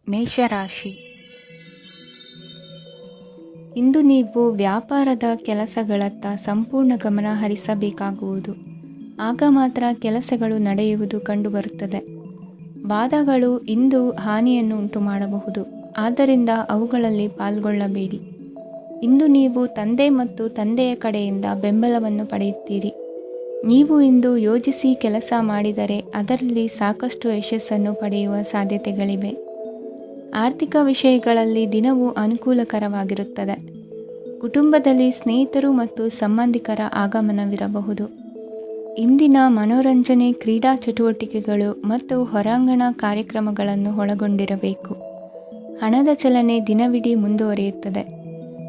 ಮೇಷರಾಶಿ. ಇಂದು ನೀವು ವ್ಯಾಪಾರದ ಕೆಲಸಗಳತ್ತ ಸಂಪೂರ್ಣ ಗಮನ ಹರಿಸಬೇಕಾಗುವುದು. ಆಗ ಮಾತ್ರ ಕೆಲಸಗಳು ನಡೆಯುವುದು ಕಂಡುಬರುತ್ತದೆ. ವಾದಗಳು ಇಂದು ಹಾನಿಯನ್ನು ಉಂಟು ಮಾಡಬಹುದು, ಆದ್ದರಿಂದ ಅವುಗಳಲ್ಲಿ ಪಾಲ್ಗೊಳ್ಳಬೇಡಿ. ಇಂದು ನೀವು ತಂದೆ ಮತ್ತು ತಂದೆಯ ಕಡೆಯಿಂದ ಬೆಂಬಲವನ್ನು ಪಡೆಯುತ್ತೀರಿ. ನೀವು ಇಂದು ಯೋಜಿಸಿ ಕೆಲಸ ಮಾಡಿದರೆ ಅದರಲ್ಲಿ ಸಾಕಷ್ಟು ಯಶಸ್ಸನ್ನು ಪಡೆಯುವ ಸಾಧ್ಯತೆಗಳಿವೆ. ಆರ್ಥಿಕ ವಿಷಯಗಳಲ್ಲಿ ದಿನವೂ ಅನುಕೂಲಕರವಾಗಿರುತ್ತದೆ. ಕುಟುಂಬದಲ್ಲಿ ಸ್ನೇಹಿತರು ಮತ್ತು ಸಂಬಂಧಿಕರ ಆಗಮನವಿರಬಹುದು. ಇಂದಿನ ಮನೋರಂಜನೆ ಕ್ರೀಡಾ ಚಟುವಟಿಕೆಗಳು ಮತ್ತು ಹೊರಾಂಗಣ ಕಾರ್ಯಕ್ರಮಗಳನ್ನು ಒಳಗೊಂಡಿರಬೇಕು. ಹಣದ ಚಲನೆ ದಿನವಿಡೀ ಮುಂದುವರಿಯುತ್ತದೆ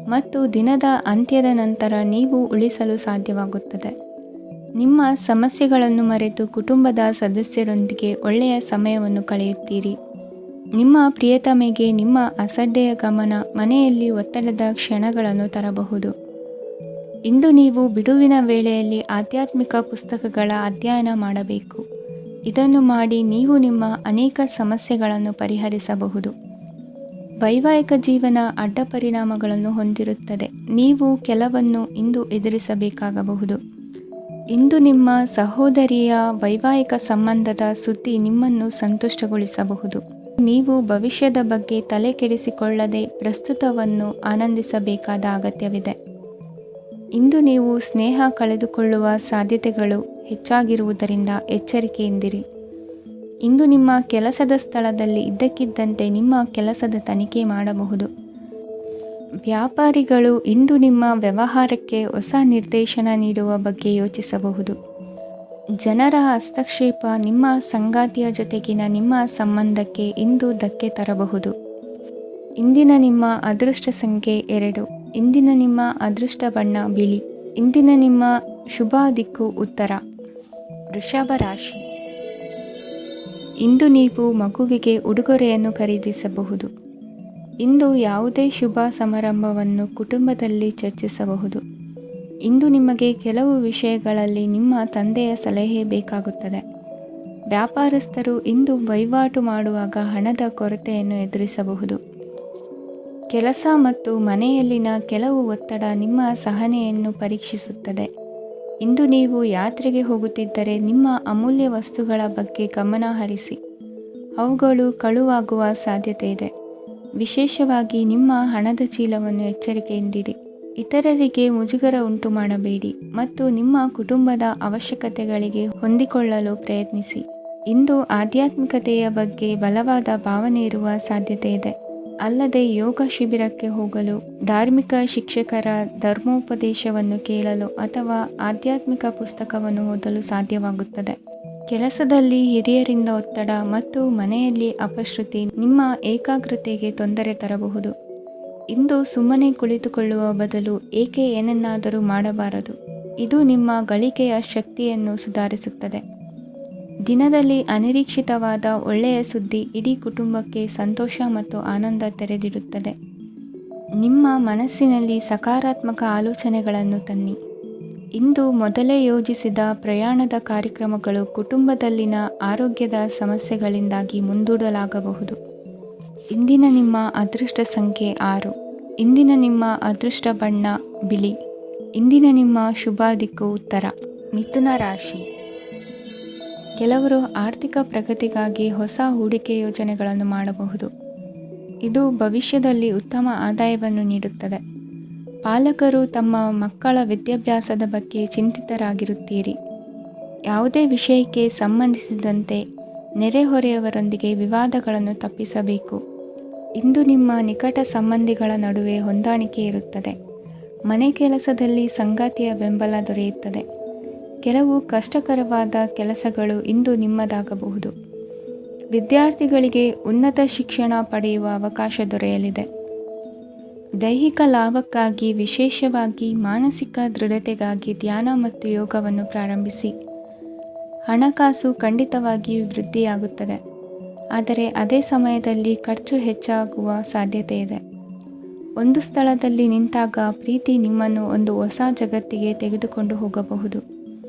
ಮತ್ತು ದಿನದ ಅಂತ್ಯದ ನಂತರ ನೀವು ಉಳಿಸಲು ಸಾಧ್ಯವಾಗುತ್ತದೆ. ನಿಮ್ಮ ಸಮಸ್ಯೆಗಳನ್ನು ಮರೆತು ಕುಟುಂಬದ ಸದಸ್ಯರೊಂದಿಗೆ ಒಳ್ಳೆಯ ಸಮಯವನ್ನು ಕಳೆಯುತ್ತೀರಿ. ನಿಮ್ಮ ಪ್ರಿಯತಮೆಗೆ ನಿಮ್ಮ ಅಸಡ್ಡೆಯ ಗಮನ ಮನೆಯಲ್ಲಿ ಒತ್ತಡದ ಕ್ಷಣಗಳನ್ನು ತರಬಹುದು. ಇಂದು ನೀವು ಬಿಡುವಿನ ವೇಳೆಯಲ್ಲಿ ಆಧ್ಯಾತ್ಮಿಕ ಪುಸ್ತಕಗಳ ಅಧ್ಯಯನ ಮಾಡಬೇಕು. ಇದನ್ನು ಮಾಡಿ ನೀವು ನಿಮ್ಮ ಅನೇಕ ಸಮಸ್ಯೆಗಳನ್ನು ಪರಿಹರಿಸಬಹುದು. ವೈವಾಹಿಕ ಜೀವನ ಅಡ್ಡ ಪರಿಣಾಮಗಳನ್ನು ಹೊಂದಿರುತ್ತದೆ. ನೀವು ಕೆಲವನ್ನು ಇಂದು ಎದುರಿಸಬೇಕಾಗಬಹುದು. ಇಂದು ನಿಮ್ಮ ಸಹೋದರಿಯ ವೈವಾಹಿಕ ಸಂಬಂಧದ ಸುದ್ದಿ ನಿಮ್ಮನ್ನು ಸಂತುಷ್ಟಗೊಳಿಸಬಹುದು. ನೀವು ಭವಿಷ್ಯದ ಬಗ್ಗೆ ತಲೆ ಕೆಡಿಸಿಕೊಳ್ಳದೆ ಪ್ರಸ್ತುತವನ್ನು ಆನಂದಿಸಬೇಕಾದ ಅಗತ್ಯವಿದೆ. ಇಂದು ನೀವು ಸ್ನೇಹ ಕಳೆದುಕೊಳ್ಳುವ ಸಾಧ್ಯತೆಗಳು ಹೆಚ್ಚಾಗಿರುವುದರಿಂದ ಎಚ್ಚರಿಕೆಯಿಂದಿರಿ. ಇಂದು ನಿಮ್ಮ ಕೆಲಸದ ಸ್ಥಳದಲ್ಲಿ ಇದ್ದಕ್ಕಿದ್ದಂತೆ ನಿಮ್ಮ ಕೆಲಸದ ತನಿಖೆ ಮಾಡಬಹುದು. ವ್ಯಾಪಾರಿಗಳು ಇಂದು ನಿಮ್ಮ ವ್ಯವಹಾರಕ್ಕೆ ಹೊಸ ನಿರ್ದೇಶನ ನೀಡುವ ಬಗ್ಗೆ ಯೋಚಿಸಬಹುದು. ಜನರ ಹಸ್ತಕ್ಷೇಪ ನಿಮ್ಮ ಸಂಗಾತಿಯ ಜೊತೆಗಿನ ನಿಮ್ಮ ಸಂಬಂಧಕ್ಕೆ ಇಂದು ಧಕ್ಕೆ ತರಬಹುದು. ಇಂದಿನ ನಿಮ್ಮ ಅದೃಷ್ಟ ಸಂಖ್ಯೆ 2. ಇಂದಿನ ನಿಮ್ಮ ಅದೃಷ್ಟ ಬಣ್ಣ ಬಿಳಿ. ಇಂದಿನ ನಿಮ್ಮ ಶುಭ ದಿಕ್ಕು ಉತ್ತರ. ವೃಷಭ ರಾಶಿ. ಇಂದು ನೀವು ಮಗುವಿಗೆ ಉಡುಗೊರೆಯನ್ನು ಖರೀದಿಸಬಹುದು. ಇಂದು ಯಾವುದೇ ಶುಭ ಸಮಾರಂಭವನ್ನು ಕುಟುಂಬದಲ್ಲಿ ಚರ್ಚಿಸಬಹುದು. ಇಂದು ನಿಮಗೆ ಕೆಲವು ವಿಷಯಗಳಲ್ಲಿ ನಿಮ್ಮ ತಂದೆಯ ಸಲಹೆ ಬೇಕಾಗುತ್ತದೆ. ವ್ಯಾಪಾರಸ್ಥರು ಇಂದು ವಹಿವಾಟು ಮಾಡುವಾಗ ಹಣದ ಕೊರತೆಯನ್ನು ಎದುರಿಸಬಹುದು. ಕೆಲಸ ಮತ್ತು ಮನೆಯಲ್ಲಿನ ಕೆಲವು ಒತ್ತಡ ನಿಮ್ಮ ಸಹನೆಯನ್ನು ಪರೀಕ್ಷಿಸುತ್ತದೆ. ಇಂದು ನೀವು ಯಾತ್ರೆಗೆ ಹೋಗುತ್ತಿದ್ದರೆ ನಿಮ್ಮ ಅಮೂಲ್ಯ ವಸ್ತುಗಳ ಬಗ್ಗೆ ಗಮನ ಹರಿಸಿ. ಅವುಗಳು ಕಳುವಾಗುವ ಸಾಧ್ಯತೆ ಇದೆ. ವಿಶೇಷವಾಗಿ ನಿಮ್ಮ ಹಣದ ಚೀಲವನ್ನು ಎಚ್ಚರಿಕೆಯಿಂದಿಡಿ. ಇತರರಿಗೆ ಮುಜುಗರ ಉಂಟು ಮಾಡಬೇಡಿ ಮತ್ತು ನಿಮ್ಮ ಕುಟುಂಬದ ಅವಶ್ಯಕತೆಗಳಿಗೆ ಹೊಂದಿಕೊಳ್ಳಲು ಪ್ರಯತ್ನಿಸಿ. ಇಂದು ಆಧ್ಯಾತ್ಮಿಕತೆಯ ಬಗ್ಗೆ ಬಲವಾದ ಭಾವನೆ ಇರುವ ಸಾಧ್ಯತೆ ಇದೆ. ಅಲ್ಲದೆ ಯೋಗ ಶಿಬಿರಕ್ಕೆ ಹೋಗಲು, ಧಾರ್ಮಿಕ ಶಿಕ್ಷಕರ ಧರ್ಮೋಪದೇಶವನ್ನು ಕೇಳಲು ಅಥವಾ ಆಧ್ಯಾತ್ಮಿಕ ಪುಸ್ತಕವನ್ನು ಓದಲು ಸಾಧ್ಯವಾಗುತ್ತದೆ. ಕೆಲಸದಲ್ಲಿ ಹಿರಿಯರಿಂದ ಒತ್ತಡ ಮತ್ತು ಮನೆಯಲ್ಲಿ ಅಪಶ್ರುತಿ ನಿಮ್ಮ ಏಕಾಗ್ರತೆಗೆ ತೊಂದರೆ ತರಬಹುದು. ಇಂದು ಸುಮ್ಮನೆ ಕುಳಿತುಕೊಳ್ಳುವ ಬದಲು ಏಕೆ ಏನನ್ನಾದರೂ ಮಾಡಬಾರದು. ಇದು ನಿಮ್ಮ ಗಳಿಕೆಯ ಶಕ್ತಿಯನ್ನು ಸುಧಾರಿಸುತ್ತದೆ. ದಿನದಲ್ಲಿ ಅನಿರೀಕ್ಷಿತವಾದ ಒಳ್ಳೆಯ ಸುದ್ದಿ ಇಡೀ ಕುಟುಂಬಕ್ಕೆ ಸಂತೋಷ ಮತ್ತು ಆನಂದ ತೆರೆದಿಡುತ್ತದೆ. ನಿಮ್ಮ ಮನಸ್ಸಿನಲ್ಲಿ ಸಕಾರಾತ್ಮಕ ಆಲೋಚನೆಗಳನ್ನು ತನ್ನಿ. ಇಂದು ಮೊದಲೇ ಯೋಜಿಸಿದ ಪ್ರಯಾಣದ ಕಾರ್ಯಕ್ರಮಗಳು ಕುಟುಂಬದಲ್ಲಿನ ಆರೋಗ್ಯದ ಸಮಸ್ಯೆಗಳಿಂದಾಗಿ ಮುಂದೂಡಲಾಗಬಹುದು. ಇಂದಿನ ನಿಮ್ಮ ಅದೃಷ್ಟ ಸಂಖ್ಯೆ 6. ಇಂದಿನ ನಿಮ್ಮ ಅದೃಷ್ಟ ಬಣ್ಣ ಬಿಳಿ. ಇಂದಿನ ನಿಮ್ಮ ಶುಭ ದಿಕ್ಕು ಉತ್ತರ. ಮಿಥುನ ರಾಶಿ. ಕೆಲವರು ಆರ್ಥಿಕ ಪ್ರಗತಿಗಾಗಿ ಹೊಸ ಹೂಡಿಕೆ ಯೋಜನೆಗಳನ್ನು ಮಾಡಬಹುದು. ಇದು ಭವಿಷ್ಯದಲ್ಲಿ ಉತ್ತಮ ಆದಾಯವನ್ನು ನೀಡುತ್ತದೆ. ಪಾಲಕರು ತಮ್ಮ ಮಕ್ಕಳ ವಿದ್ಯಾಭ್ಯಾಸದ ಬಗ್ಗೆ ಚಿಂತಿತರಾಗಿರುತ್ತೀರಿ. ಯಾವುದೇ ವಿಷಯಕ್ಕೆ ಸಂಬಂಧಿಸಿದಂತೆ ನೆರೆಹೊರೆಯವರೊಂದಿಗೆ ವಿವಾದಗಳನ್ನು ತಪ್ಪಿಸಬೇಕು. ಇಂದು ನಿಮ್ಮ ನಿಕಟ ಸಂಬಂಧಿಗಳ ನಡುವೆ ಹೊಂದಾಣಿಕೆ ಇರುತ್ತದೆ. ಮನೆ ಕೆಲಸದಲ್ಲಿ ಸಂಗಾತಿಯ ಬೆಂಬಲ ದೊರೆಯುತ್ತದೆ. ಕೆಲವು ಕಷ್ಟಕರವಾದ ಕೆಲಸಗಳು ಇಂದು ನಿಮ್ಮದಾಗಬಹುದು. ವಿದ್ಯಾರ್ಥಿಗಳಿಗೆ ಉನ್ನತ ಶಿಕ್ಷಣ ಪಡೆಯುವ ಅವಕಾಶ ದೊರೆಯಲಿದೆ. ದೈಹಿಕ ಲಾಭಕ್ಕಾಗಿ, ವಿಶೇಷವಾಗಿ ಮಾನಸಿಕ ದೃಢತೆಗಾಗಿ ಧ್ಯಾನ ಮತ್ತು ಯೋಗವನ್ನು ಪ್ರಾರಂಭಿಸಿ. ಹಣಕಾಸು ಖಂಡಿತವಾಗಿಯೂ ವೃದ್ಧಿಯಾಗುತ್ತದೆ, ಆದರೆ ಅದೇ ಸಮಯದಲ್ಲಿ ಖರ್ಚು ಹೆಚ್ಚಾಗುವ ಸಾಧ್ಯತೆ ಇದೆ. ಒಂದು ಸ್ಥಳದಲ್ಲಿ ನಿಂತಾಗ ಪ್ರೀತಿ ನಿಮ್ಮನ್ನು ಒಂದು ಹೊಸ ಜಗತ್ತಿಗೆ ತೆಗೆದುಕೊಂಡು ಹೋಗಬಹುದು.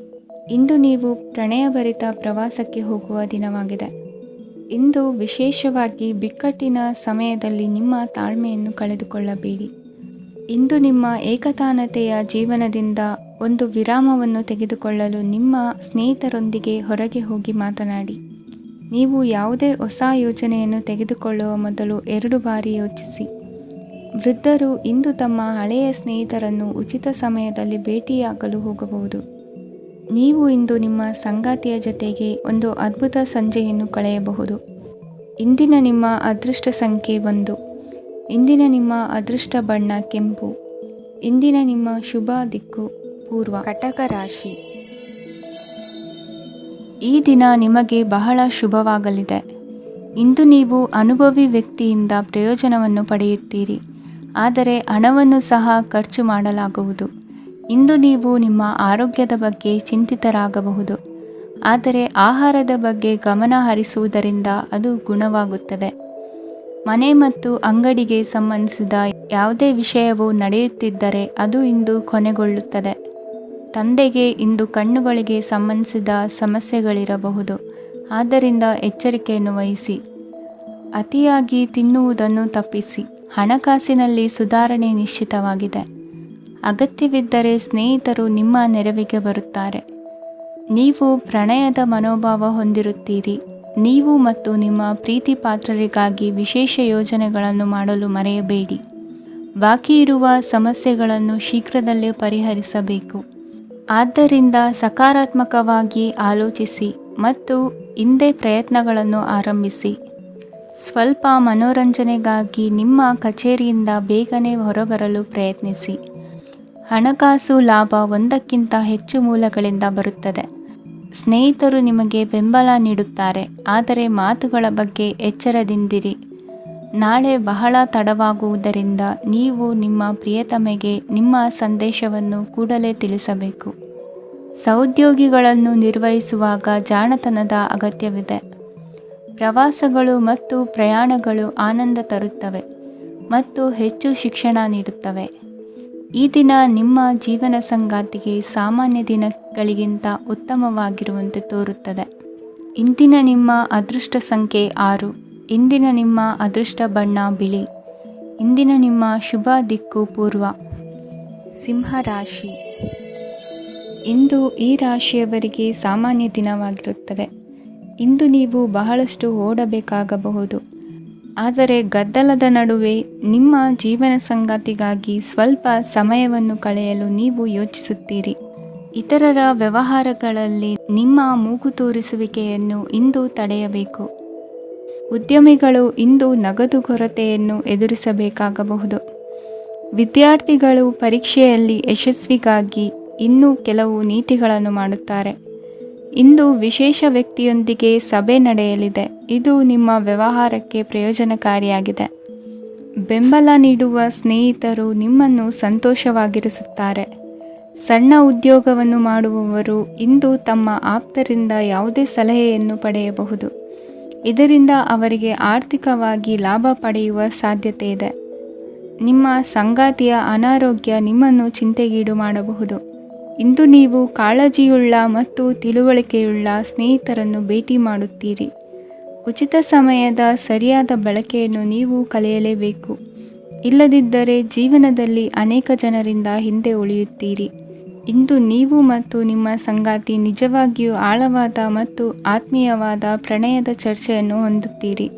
ಇಂದು ನೀವು ಪ್ರಣಯಭರಿತ ಪ್ರವಾಸಕ್ಕೆ ಹೋಗುವ ದಿನವಾಗಿದೆ. ಇಂದು ವಿಶೇಷವಾಗಿ ಬಿಕ್ಕಟ್ಟಿನ ಸಮಯದಲ್ಲಿ ನಿಮ್ಮ ತಾಳ್ಮೆಯನ್ನು ಕಳೆದುಕೊಳ್ಳಬೇಡಿ. ಇಂದು ನಿಮ್ಮ ಏಕತಾನತೆಯ ಜೀವನದಿಂದ ಒಂದು ವಿರಾಮವನ್ನು ತೆಗೆದುಕೊಳ್ಳಲು ನಿಮ್ಮ ಸ್ನೇಹಿತರೊಂದಿಗೆ ಹೊರಗೆ ಹೋಗಿ ಮಾತನಾಡಿ. ನೀವು ಯಾವುದೇ ಹೊಸ ಯೋಜನೆಯನ್ನು ತೆಗೆದುಕೊಳ್ಳುವ ಮೊದಲು 2 ಬಾರಿ ಯೋಚಿಸಿ. ವೃದ್ಧರು ಇಂದು ತಮ್ಮ ಹಳೆಯ ಸ್ನೇಹಿತರನ್ನು ಉಚಿತ ಸಮಯದಲ್ಲಿ ಭೇಟಿಯಾಗಲು ಹೋಗಬಹುದು. ನೀವು ಇಂದು ನಿಮ್ಮ ಸಂಗಾತಿಯ ಜೊತೆಗೆ ಒಂದು ಅದ್ಭುತ ಸಂಜೆಯನ್ನು ಕಳೆಯಬಹುದು. ಇಂದಿನ ನಿಮ್ಮ ಅದೃಷ್ಟ ಸಂಖ್ಯೆ 1. ಇಂದಿನ ನಿಮ್ಮ ಅದೃಷ್ಟ ಬಣ್ಣ ಕೆಂಪು. ಇಂದಿನ ನಿಮ್ಮ ಶುಭ ದಿಕ್ಕು ಪೂರ್ವ. ಕಟಕ ರಾಶಿ. ಈ ದಿನ ನಿಮಗೆ ಬಹಳ ಶುಭವಾಗಲಿದೆ. ಇಂದು ನೀವು ಅನುಭವಿ ವ್ಯಕ್ತಿಯಿಂದ ಪ್ರಯೋಜನವನ್ನು ಪಡೆಯುತ್ತೀರಿ, ಆದರೆ ಹಣವನ್ನು ಸಹ ಖರ್ಚು ಮಾಡಲಾಗುವುದು. ಇಂದು ನೀವು ನಿಮ್ಮ ಆರೋಗ್ಯದ ಬಗ್ಗೆ ಚಿಂತಿತರಾಗಬಹುದು, ಆದರೆ ಆಹಾರದ ಬಗ್ಗೆ ಗಮನ ಹರಿಸುವುದರಿಂದ ಅದು ಗುಣವಾಗುತ್ತದೆ. ಮನೆ ಮತ್ತು ಅಂಗಡಿಗೆ ಸಂಬಂಧಿಸಿದ ಯಾವುದೇ ವಿಷಯವು ನಡೆಯುತ್ತಿದ್ದರೆ ಅದು ಇಂದು ಕೊನೆಗೊಳ್ಳುತ್ತದೆ. ತಂದೆಗೆ ಇಂದು ಕಣ್ಣುಗಳಿಗೆ ಸಂಬಂಧಿಸಿದ ಸಮಸ್ಯೆಗಳಿರಬಹುದು, ಆದ್ದರಿಂದ ಎಚ್ಚರಿಕೆಯನ್ನು ವಹಿಸಿ. ಅತಿಯಾಗಿ ತಿನ್ನುವುದನ್ನು ತಪ್ಪಿಸಿ. ಹಣಕಾಸಿನಲ್ಲಿ ಸುಧಾರಣೆ ನಿಶ್ಚಿತವಾಗಿದೆ. ಅಗತ್ಯವಿದ್ದರೆ ಸ್ನೇಹಿತರು ನಿಮ್ಮ ನೆರವಿಗೆ ಬರುತ್ತಾರೆ. ನೀವು ಪ್ರಣಯದ ಮನೋಭಾವ ಹೊಂದಿರುತ್ತೀರಿ. ನೀವು ಮತ್ತು ನಿಮ್ಮ ಪ್ರೀತಿ ಪಾತ್ರರಿಗಾಗಿ ವಿಶೇಷ ಯೋಜನೆಗಳನ್ನು ಮಾಡಲು ಮರೆಯಬೇಡಿ. ಬಾಕಿ ಇರುವ ಸಮಸ್ಯೆಗಳನ್ನು ಶೀಘ್ರದಲ್ಲೇ ಪರಿಹರಿಸಬೇಕು. ಆದ್ದರಿಂದ ಸಕಾರಾತ್ಮಕವಾಗಿ ಆಲೋಚಿಸಿ ಮತ್ತು ಹಿಂದೆ ಪ್ರಯತ್ನಗಳನ್ನು ಆರಂಭಿಸಿ. ಸ್ವಲ್ಪ ಮನೋರಂಜನೆಗಾಗಿ ನಿಮ್ಮ ಕಚೇರಿಯಿಂದ ಬೇಗನೆ ಹೊರಬರಲು ಪ್ರಯತ್ನಿಸಿ. ಹಣಕಾಸು ಲಾಭ ಒಂದಕ್ಕಿಂತ ಹೆಚ್ಚು ಮೂಲಗಳಿಂದ ಬರುತ್ತದೆ. ಸ್ನೇಹಿತರು ನಿಮಗೆ ಬೆಂಬಲ ನೀಡುತ್ತಾರೆ, ಆದರೆ ಮಾತುಗಳ ಬಗ್ಗೆ ಎಚ್ಚರದಿಂದಿರಿ. ನಾಳೆ ಬಹಳ ತಡವಾಗುವುದರಿಂದ ನೀವು ನಿಮ್ಮ ಪ್ರಿಯತಮೆಗೆ ನಿಮ್ಮ ಸಂದೇಶವನ್ನು ಕೂಡಲೇ ತಿಳಿಸಬೇಕು. ಸಹೋದ್ಯೋಗಿಗಳನ್ನು ನಿರ್ವಹಿಸುವಾಗ ಜಾಣತನದ ಅಗತ್ಯವಿದೆ. ಪ್ರವಾಸಗಳು ಮತ್ತು ಪ್ರಯಾಣಗಳು ಆನಂದ ತರುತ್ತವೆ ಮತ್ತು ಹೆಚ್ಚು ಶಿಕ್ಷಣ ನೀಡುತ್ತವೆ. ಈ ದಿನ ನಿಮ್ಮ ಜೀವನ ಸಂಗಾತಿಗೆ ಸಾಮಾನ್ಯ ದಿನಗಳಿಗಿಂತ ಉತ್ತಮವಾಗಿರುವಂತೆ ತೋರುತ್ತದೆ. ಇಂದಿನ ನಿಮ್ಮ ಅದೃಷ್ಟ ಸಂಖ್ಯೆ 6. ಇಂದಿನ ನಿಮ್ಮ ಅದೃಷ್ಟ ಬಣ್ಣ ಬಿಳಿ. ಇಂದಿನ ನಿಮ್ಮ ಶುಭ ದಿಕ್ಕು ಪೂರ್ವ. ಸಿಂಹ ರಾಶಿ. ಇಂದು ಈ ರಾಶಿಯವರಿಗೆ ಸಾಮಾನ್ಯ ದಿನವಾಗಿರುತ್ತದೆ. ಇಂದು ನೀವು ಬಹಳಷ್ಟು ಓಡಬೇಕಾಗಬಹುದು, ಆದರೆ ಗದ್ದಲದ ನಡುವೆ ನಿಮ್ಮ ಜೀವನ ಸಂಗಾತಿಗಾಗಿ ಸ್ವಲ್ಪ ಸಮಯವನ್ನು ಕಳೆಯಲು ನೀವು ಯೋಚಿಸುತ್ತೀರಿ. ಇತರರ ವ್ಯವಹಾರಗಳಲ್ಲಿ ನಿಮ್ಮ ಮೂಗು ತೂರಿಸುವಿಕೆಯನ್ನು ಇಂದು ತಡೆಯಬೇಕು. ಉದ್ಯಮಿಗಳು ಇಂದು ನಗದು ಕೊರತೆಯನ್ನು ಎದುರಿಸಬೇಕಾಗಬಹುದು. ವಿದ್ಯಾರ್ಥಿಗಳು ಪರೀಕ್ಷೆಯಲ್ಲಿ ಯಶಸ್ವಿಗಾಗಿ ಇನ್ನೂ ಕೆಲವು ನೀತಿಗಳನ್ನು ಮಾಡುತ್ತಾರೆ. ಇಂದು ವಿಶೇಷ ವ್ಯಕ್ತಿಯೊಂದಿಗೆ ಸಭೆ ನಡೆಯಲಿದೆ. ಇದು ನಿಮ್ಮ ವ್ಯವಹಾರಕ್ಕೆ ಪ್ರಯೋಜನಕಾರಿಯಾಗಿದೆ. ಬೆಂಬಲ ನೀಡುವ ಸ್ನೇಹಿತರು ನಿಮ್ಮನ್ನು ಸಂತೋಷವಾಗಿರಿಸುತ್ತಾರೆ. ಸಣ್ಣ ಉದ್ಯೋಗವನ್ನು ಮಾಡುವವರು ಇಂದು ತಮ್ಮ ಆಪ್ತರಿಂದ ಯಾವುದೇ ಸಲಹೆಯನ್ನು ಪಡೆಯಬಹುದು. ಇದರಿಂದ ಅವರಿಗೆ ಆರ್ಥಿಕವಾಗಿ ಲಾಭ ಪಡೆಯುವ ಸಾಧ್ಯತೆ ಇದೆ. ನಿಮ್ಮ ಸಂಗಾತಿಯ ಅನಾರೋಗ್ಯ ನಿಮ್ಮನ್ನು ಚಿಂತೆಗೀಡು ಮಾಡಬಹುದು. ಇಂದು ನೀವು ಕಾಳಜಿಯುಳ್ಳ ಮತ್ತು ತಿಳುವಳಿಕೆಯುಳ್ಳ ಸ್ನೇಹಿತರನ್ನು ಭೇಟಿ ಮಾಡುತ್ತೀರಿ. ಉಚಿತ ಸಮಯದ ಸರಿಯಾದ ಬಳಕೆಯನ್ನು ನೀವು ಕಲಿಯಲೇಬೇಕು. ಇಲ್ಲದಿದ್ದರೆ ಜೀವನದಲ್ಲಿ ಅನೇಕ ಜನರಿಂದ ಹಿಂದೆ ಉಳಿಯುತ್ತೀರಿ. ಇಂದು ನೀವು ಮತ್ತು ನಿಮ್ಮ ಸಂಗಾತಿ ನಿಜವಾಗಿಯೂ ಆಳವಾದ ಮತ್ತು ಆತ್ಮೀಯವಾದ ಪ್ರಣಯದ ಚರ್ಚೆಯನ್ನು ಹೊಂದುತ್ತೀರಿ.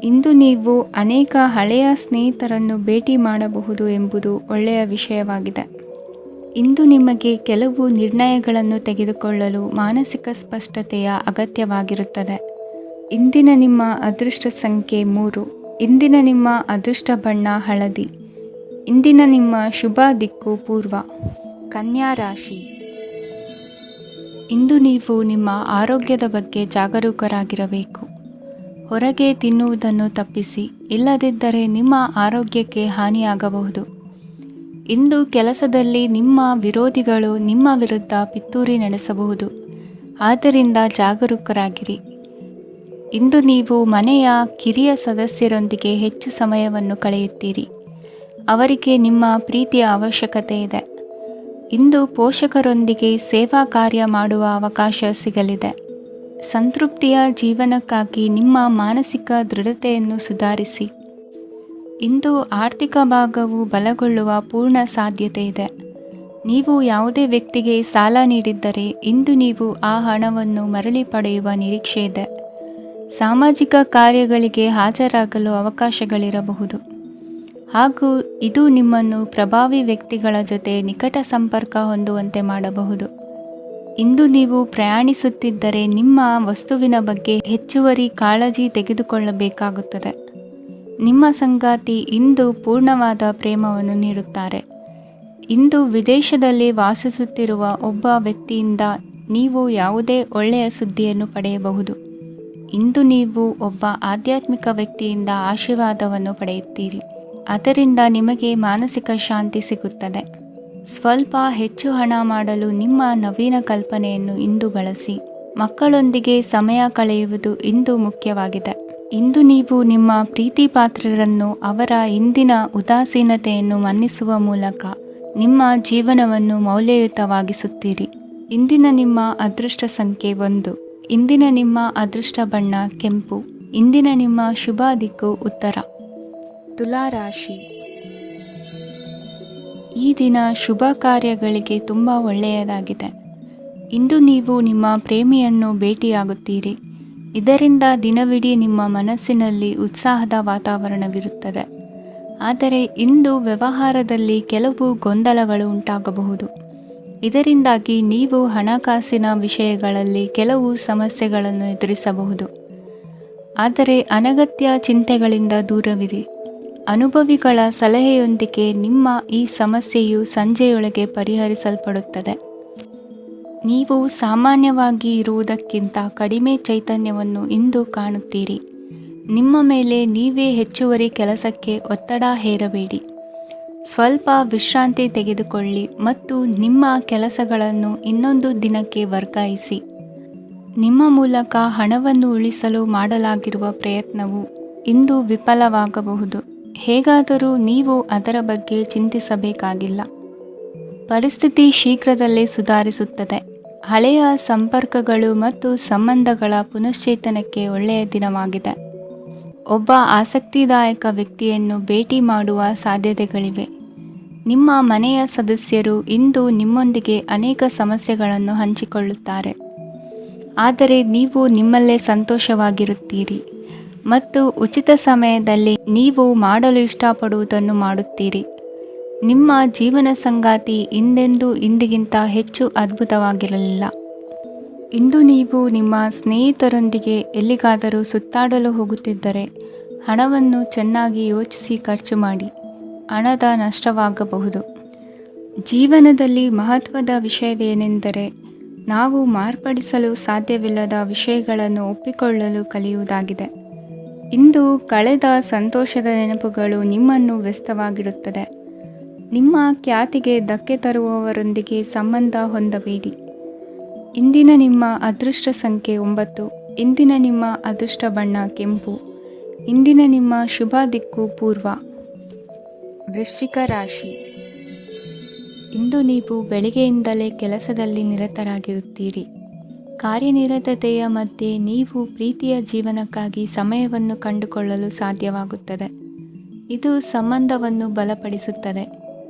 ಇಂದು ನೀವು ಅನೇಕ ಹಳೆಯ ಸ್ನೇಹಿತರನ್ನು ಭೇಟಿ ಮಾಡಬಹುದು ಎಂಬುದು ಒಳ್ಳೆಯ ವಿಷಯವಾಗಿದೆ. ಇಂದು ನಿಮಗೆ ಕೆಲವು ನಿರ್ಣಯಗಳನ್ನು ತೆಗೆದುಕೊಳ್ಳಲು ಮಾನಸಿಕ ಸ್ಪಷ್ಟತೆಯ ಅಗತ್ಯವಾಗಿರುತ್ತದೆ. ಇಂದಿನ ನಿಮ್ಮ ಅದೃಷ್ಟ ಸಂಖ್ಯೆ 3. ಇಂದಿನ ನಿಮ್ಮ ಅದೃಷ್ಟ ಬಣ್ಣ ಹಳದಿ. ಇಂದಿನ ನಿಮ್ಮ ಶುಭ ದಿಕ್ಕು ಪೂರ್ವ. ಕನ್ಯಾ ರಾಶಿ. ಇಂದು ನೀವು ನಿಮ್ಮ ಆರೋಗ್ಯದ ಬಗ್ಗೆ ಜಾಗರೂಕರಾಗಿರಬೇಕು. ಹೊರಗೆ ತಿನ್ನುವುದನ್ನು ತಪ್ಪಿಸಿ, ಇಲ್ಲದಿದ್ದರೆ ನಿಮ್ಮ ಆರೋಗ್ಯಕ್ಕೆ ಹಾನಿಯಾಗಬಹುದು. ಇಂದು ಕೆಲಸದಲ್ಲಿ ನಿಮ್ಮ ವಿರೋಧಿಗಳು ನಿಮ್ಮ ವಿರುದ್ಧ ಪಿತೂರಿ ನಡೆಸಬಹುದು, ಆದ್ದರಿಂದ ಜಾಗರೂಕರಾಗಿರಿ. ಇಂದು ನೀವು ಮನೆಯ ಕಿರಿಯ ಸದಸ್ಯರೊಂದಿಗೆ ಹೆಚ್ಚು ಸಮಯವನ್ನು ಕಳೆಯುತ್ತೀರಿ. ಅವರಿಗೆ ನಿಮ್ಮ ಪ್ರೀತಿಯ ಅವಶ್ಯಕತೆ ಇದೆ. ಇಂದು ಪೋಷಕರೊಂದಿಗೆ ಸೇವಾ ಕಾರ್ಯ ಮಾಡುವ ಅವಕಾಶ ಸಿಗಲಿದೆ. ಸಂತೃಪ್ತಿಯ ಜೀವನಕ್ಕಾಗಿ ನಿಮ್ಮ ಮಾನಸಿಕ ದೃಢತೆಯನ್ನು ಸುಧಾರಿಸಿ. ಇಂದು ಆರ್ಥಿಕ ಭಾಗವು ಬಲಗೊಳ್ಳುವ ಪೂರ್ಣ ಸಾಧ್ಯತೆ ಇದೆ. ನೀವು ಯಾವುದೇ ವ್ಯಕ್ತಿಗೆ ಸಾಲ ನೀಡಿದ್ದರೆ ಇಂದು ನೀವು ಆ ಹಣವನ್ನು ಮರಳಿ ಪಡೆಯುವ ನಿರೀಕ್ಷೆ ಇದೆ. ಸಾಮಾಜಿಕ ಕಾರ್ಯಗಳಿಗೆ ಹಾಜರಾಗಲು ಅವಕಾಶಗಳಿರಬಹುದು ಹಾಗೂ ಇದು ನಿಮ್ಮನ್ನು ಪ್ರಭಾವಿ ವ್ಯಕ್ತಿಗಳ ಜೊತೆ ನಿಕಟ ಸಂಪರ್ಕ ಹೊಂದುವಂತೆ ಮಾಡಬಹುದು. ಇಂದು ನೀವು ಪ್ರಯಾಣಿಸುತ್ತಿದ್ದರೆ ನಿಮ್ಮ ವಸ್ತುವಿನ ಬಗ್ಗೆ ಹೆಚ್ಚುವರಿ ಕಾಳಜಿ ತೆಗೆದುಕೊಳ್ಳಬೇಕಾಗುತ್ತದೆ. ನಿಮ್ಮ ಸಂಗಾತಿ ಇಂದು ಪೂರ್ಣವಾದ ಪ್ರೇಮವನ್ನು ನೀಡುತ್ತಾರೆ. ಇಂದು ವಿದೇಶದಲ್ಲಿ ವಾಸಿಸುತ್ತಿರುವ ಒಬ್ಬ ವ್ಯಕ್ತಿಯಿಂದ ನೀವು ಯಾವುದೇ ಒಳ್ಳೆಯ ಸುದ್ದಿಯನ್ನು ಪಡೆಯಬಹುದು. ಇಂದು ನೀವು ಒಬ್ಬ ಆಧ್ಯಾತ್ಮಿಕ ವ್ಯಕ್ತಿಯಿಂದ ಆಶೀರ್ವಾದವನ್ನು ಪಡೆಯುತ್ತೀರಿ. ಅದರಿಂದ ನಿಮಗೆ ಮಾನಸಿಕ ಶಾಂತಿ ಸಿಗುತ್ತದೆ. ಸ್ವಲ್ಪ ಹೆಚ್ಚು ಹಣ ಮಾಡಲು ನಿಮ್ಮ ನವೀನ ಕಲ್ಪನೆಯನ್ನು ಇಂದು ಬಳಸಿ. ಮಕ್ಕಳೊಂದಿಗೆ ಸಮಯ ಕಳೆಯುವುದು ಇಂದು ಮುಖ್ಯವಾಗಿದೆ. ಇಂದು ನೀವು ನಿಮ್ಮ ಪ್ರೀತಿ ಪಾತ್ರರನ್ನು ಅವರ ಇಂದಿನ ಉದಾಸೀನತೆಯನ್ನು ಮನ್ನಿಸುವ ಮೂಲಕ ನಿಮ್ಮ ಜೀವನವನ್ನು ಮೌಲ್ಯಯುತವಾಗಿಸುತ್ತೀರಿ. ಇಂದಿನ ನಿಮ್ಮ ಅದೃಷ್ಟ ಸಂಖ್ಯೆ 1. ಇಂದಿನ ನಿಮ್ಮ ಅದೃಷ್ಟ ಬಣ್ಣ ಕೆಂಪು. ಇಂದಿನ ನಿಮ್ಮ ಶುಭ ದಿಕ್ಕು ಉತ್ತರ. ತುಲಾ ರಾಶಿ. ಈ ದಿನ ಶುಭ ಕಾರ್ಯಗಳಿಗೆ ತುಂಬ ಒಳ್ಳೆಯದಾಗಿದೆ. ಇಂದು ನೀವು ನಿಮ್ಮ ಪ್ರೇಮಿಯನ್ನು ಭೇಟಿಯಾಗುತ್ತೀರಿ. ಇದರಿಂದ ದಿನವಿಡೀ ನಿಮ್ಮ ಮನಸ್ಸಿನಲ್ಲಿ ಉತ್ಸಾಹದ ವಾತಾವರಣವಿರುತ್ತದೆ. ಆದರೆ ಇಂದು ವ್ಯವಹಾರದಲ್ಲಿ ಕೆಲವು ಗೊಂದಲಗಳು ಉಂಟಾಗಬಹುದು. ಇದರಿಂದಾಗಿ ನೀವು ಹಣಕಾಸಿನ ವಿಷಯಗಳಲ್ಲಿ ಕೆಲವು ಸಮಸ್ಯೆಗಳನ್ನು ಎದುರಿಸಬಹುದು. ಆದರೆ ಅನಗತ್ಯ ಚಿಂತೆಗಳಿಂದ ದೂರವಿರಿ. ಅನುಭವಿಗಳ ಸಲಹೆಯೊಂದಿಗೆ ನಿಮ್ಮ ಈ ಸಮಸ್ಯೆಯು ಸಂಜೆಯೊಳಗೆ ಪರಿಹರಿಸಲ್ಪಡುತ್ತದೆ. ನೀವು ಸಾಮಾನ್ಯವಾಗಿ ಇರುವುದಕ್ಕಿಂತ ಕಡಿಮೆ ಚೈತನ್ಯವನ್ನು ಇಂದು ಕಾಣುತ್ತೀರಿ. ನಿಮ್ಮ ಮೇಲೆ ನೀವೇ ಹೆಚ್ಚುವರಿ ಕೆಲಸಕ್ಕೆ ಒತ್ತಡ ಹೇರಬೇಡಿ. ಸ್ವಲ್ಪ ವಿಶ್ರಾಂತಿ ತೆಗೆದುಕೊಳ್ಳಿ ಮತ್ತು ನಿಮ್ಮ ಕೆಲಸಗಳನ್ನು ಇನ್ನೊಂದು ದಿನಕ್ಕೆ ವರ್ಗಾಯಿಸಿ. ನಿಮ್ಮ ಮೂಲಕ ಹಣವನ್ನು ಉಳಿಸಲು ಮಾಡಲಾಗಿರುವ ಪ್ರಯತ್ನವು ಇಂದು ವಿಫಲವಾಗಬಹುದು. ಹೇಗಾದರೂ ನೀವು ಅದರ ಬಗ್ಗೆ ಚಿಂತಿಸಬೇಕಾಗಿಲ್ಲ. ಪರಿಸ್ಥಿತಿ ಶೀಘ್ರದಲ್ಲೇ ಸುಧಾರಿಸುತ್ತದೆ. ಹಳೆಯ ಸಂಪರ್ಕಗಳು ಮತ್ತು ಸಂಬಂಧಗಳ ಪುನಶ್ಚೇತನಕ್ಕೆ ಒಳ್ಳೆಯ ದಿನವಾಗಿದೆ. ಒಬ್ಬ ಆಸಕ್ತಿದಾಯಕ ವ್ಯಕ್ತಿಯನ್ನು ಭೇಟಿ ಮಾಡುವ ಸಾಧ್ಯತೆಗಳಿವೆ. ನಿಮ್ಮ ಮನೆಯ ಸದಸ್ಯರು ಇಂದು ನಿಮ್ಮೊಂದಿಗೆ ಅನೇಕ ಸಮಸ್ಯೆಗಳನ್ನು ಹಂಚಿಕೊಳ್ಳುತ್ತಾರೆ. ಆದರೆ ನೀವು ನಿಮ್ಮಲ್ಲೇ ಸಂತೋಷವಾಗಿರುತ್ತೀರಿ ಮತ್ತು ಉಚಿತ ಸಮಯದಲ್ಲಿ ನೀವು ಮಾಡಲು ಇಷ್ಟಪಡುವುದನ್ನು ಮಾಡುತ್ತೀರಿ. ನಿಮ್ಮ ಜೀವನ ಸಂಗಾತಿ ಇಂದೆಂದೂ ಇಂದಿಗಿಂತ ಹೆಚ್ಚು ಅದ್ಭುತವಾಗಿರಲಿಲ್ಲ. ಇಂದು ನೀವು ನಿಮ್ಮ ಸ್ನೇಹಿತರೊಂದಿಗೆ ಎಲ್ಲಿಗಾದರೂ ಸುತ್ತಾಡಲು ಹೋಗುತ್ತಿದ್ದರೆ ಹಣವನ್ನು ಚೆನ್ನಾಗಿ ಯೋಚಿಸಿ ಖರ್ಚು ಮಾಡಿ. ಹಣದ ನಷ್ಟವಾಗಬಹುದು. ಜೀವನದಲ್ಲಿ ಮಹತ್ವದ ವಿಷಯವೇನೆಂದರೆ ನಾವು ಮಾರ್ಪಡಿಸಲು ಸಾಧ್ಯವಿಲ್ಲದ ವಿಷಯಗಳನ್ನು ಒಪ್ಪಿಕೊಳ್ಳಲು ಕಲಿಯುವುದಾಗಿದೆ. ಇಂದು ಕಳೆದ ಸಂತೋಷದ ನೆನಪುಗಳು ನಿಮ್ಮನ್ನು ವ್ಯಸ್ತವಾಗಿಡುತ್ತದೆ. ನಿಮ್ಮ ಖ್ಯಾತಿಗೆ ಧಕ್ಕೆ ತರುವವರೊಂದಿಗೆ ಸಂಬಂಧ ಹೊಂದಬೇಡಿ. ಇಂದಿನ ನಿಮ್ಮ ಅದೃಷ್ಟ ಸಂಖ್ಯೆ 9. ಇಂದಿನ ನಿಮ್ಮ ಅದೃಷ್ಟ ಬಣ್ಣ ಕೆಂಪು. ಇಂದಿನ ನಿಮ್ಮ ಶುಭ ದಿಕ್ಕು ಪೂರ್ವ. ವೃಶ್ಚಿಕ ರಾಶಿ. ಇಂದು ನೀವು ಬೆಳಿಗ್ಗೆಯಿಂದಲೇ ಕೆಲಸದಲ್ಲಿ ನಿರತರಾಗಿರುತ್ತೀರಿ. ಕಾರ್ಯನಿರತತೆಯ ಮಧ್ಯೆ ನೀವು ಪ್ರೀತಿಯ ಜೀವನಕ್ಕಾಗಿ ಸಮಯವನ್ನು ಕಂಡುಕೊಳ್ಳಲು ಸಾಧ್ಯವಾಗುತ್ತದೆ. ಇದು ಸಂಬಂಧವನ್ನು ಬಲಪಡಿಸುತ್ತದೆ.